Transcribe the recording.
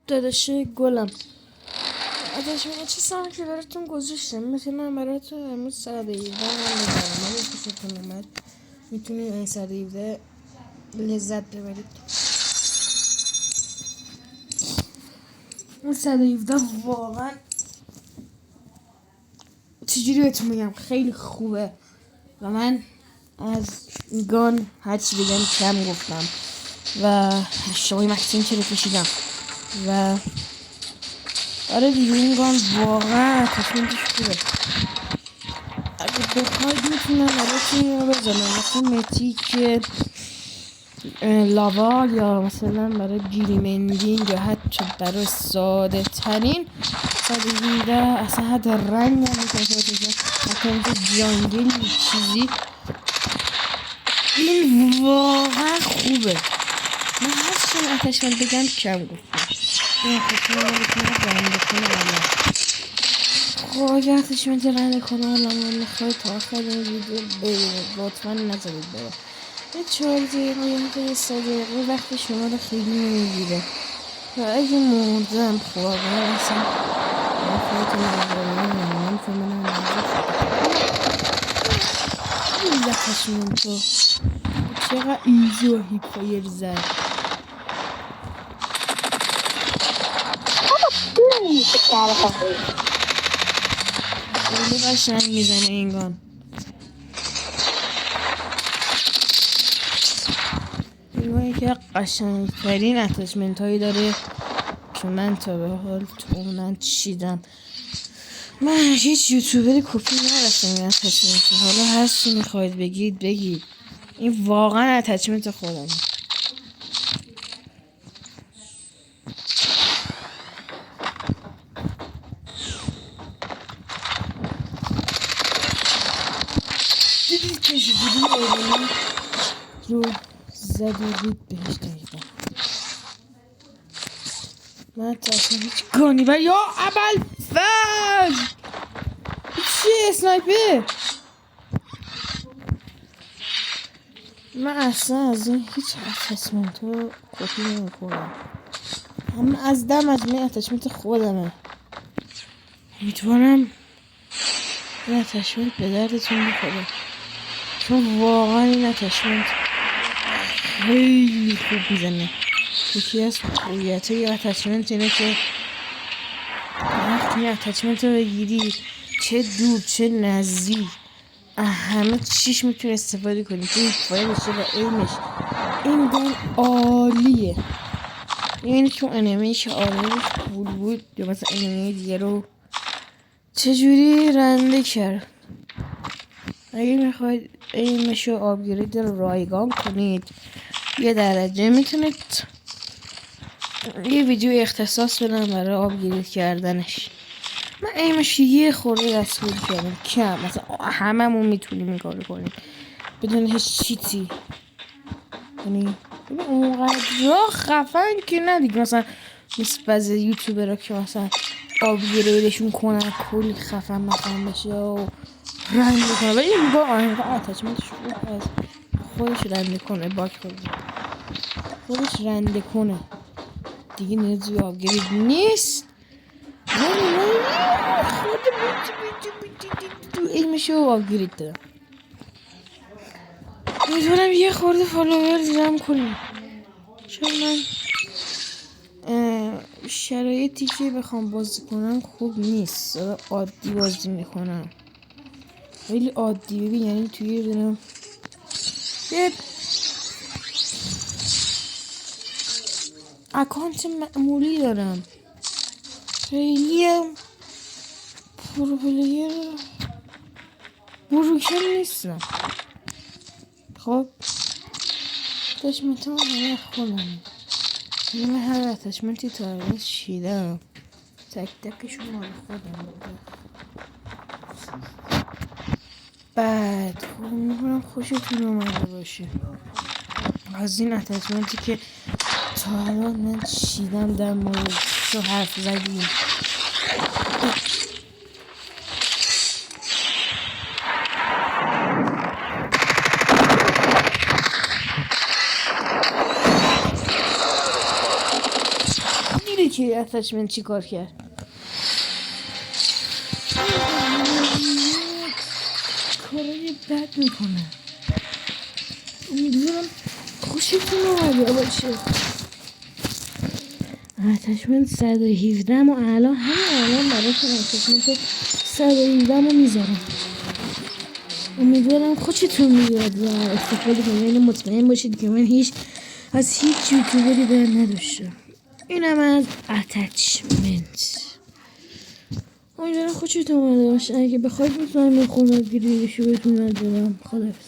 داداش گلم ازش من چه سمتی براتون گذاشتم مثلا براتون امروز 117 هم میذارم ولی خوشتون اومد میتونید این 117 لذت ببرید. اون 117 واقعا چجوری بهتون میگم خیلی خوبه و من از گان هرچی بگم کم گفتم و اشتباهی مکسین که کشیدم و آره دیگه این گان واقعا تصمیمش خوبه. اگه بخواید میتونم براتون رو بزنم مثلا متیک لاوا یا مثلا برای گیریمندینگ یا حتی برای ساده ترین 117 اصلا حتی رنگ هم میتونم حتی اینجا جانگل چیزی این واقعا خوبه. من هر چی اتشمن بگم کم گفتم این خطور رو میتونم رنگ کنه والا خب اگه اتشمن رنگ کنه والا من میخوای تا آخر این ویدیو ببینید لطفا نذارید بره یه 4 دقیقه یا 3 دقیقه وقت شما رو خیلی نمیگیره و اگه مردم خب واقعا اصلا خودتون نگرانیم که من هم این لحشمون تو چقدر ایزی و هیپ فایر زد خیلی قشنگ میزنه این گان. این که قشنگ ترین اتچمنت هایی داره که من تا به حال تو من چیدم. من هیچ یوتیوبری کپی نرفتم این اتچمنت حالا هر چی میخواید بگید بگید این واقعا اتچمنت خودمه. دیدید که چجوری ایرانی رو زدید بهش دقیقا من تا اصلا هیچ گانی و یا عمل فج چیه اسنایپر من اصلا از این هیچ اتچمنت رو کپی نمی کنم اما از دم از من اتچمنت خودمه امیدوارم این اتچمنت به دردتون بخوره چون واقعا این اتچمنت خیلی خوب میزنه. یکی از خوبیت های اتچمنت اینه که وقتی این اتچمنت رو بگیری چه دور چه نزدیک همه چیش میتونی استفاده کنی که فایلشه و ایمش این گان عالیه یعنی که انمیش عالیش پول بود یا مثلا انمی دیگه رو چجوری رنده کرد. اگه میخواید ایمش رو آپگرید رایگان کنید یه درجه میتونید یه ویدیو اختصاص بدم برای آپگرید کردنش. من ایمش یه خورده دستگیر کردم کم مثلا هممون میتونیم این کارو کنیم بدون هیچ چیزی یعنی اونقدر خفن که نه دیگه مثلا مثل بعضی یوتیوبرها که مثلا آپگریدشون کنن کلی خفن مثلا بشه و رنگ کنه ولی این با آنگاه اتچمنتش خوب هست خودش رنده کنه باک خودش رنده کنه دیگه نیازی به آپگرید نیست. ایمشو آپگرید دارم میتونم یه خورده فالوور جمع کنیم چون من شرایطی که بخوام بازی کنم خوب نیست عادی بازی میکنم خیلی عادی ببین یعنی توی دونم یه اکانت معمولی دارم خیلی هم پروپلیر بروکن نیستم. خب اتچمنت هم همه خودم من هر اتچمنتی تا الان چیدم تک تکشون مال خودم بوده. بعد خب میکنم خوشتون اومده باشه از این اتچمنتی که تا الان من چیدم در مورد تو حرف زدیم. که اتچمنت چی کار کرد. کارای بد میکنه. امیدوارم خوشتون اومده باشه. اتچمنت 117 و الان براتون اتچمنت 117 رو میذارم. امیدوارم خوشتون بیاد و استفاده کنید. یعنی مطمئن باشید که من از هیچ یوتیوبری بر نداشتم. اینم از اتچمنت. امیدوارم خوشتون اومده باشه. اگه بخواید میتونم این خونه‌گیریشو بهتون نذارم. خداحافظ.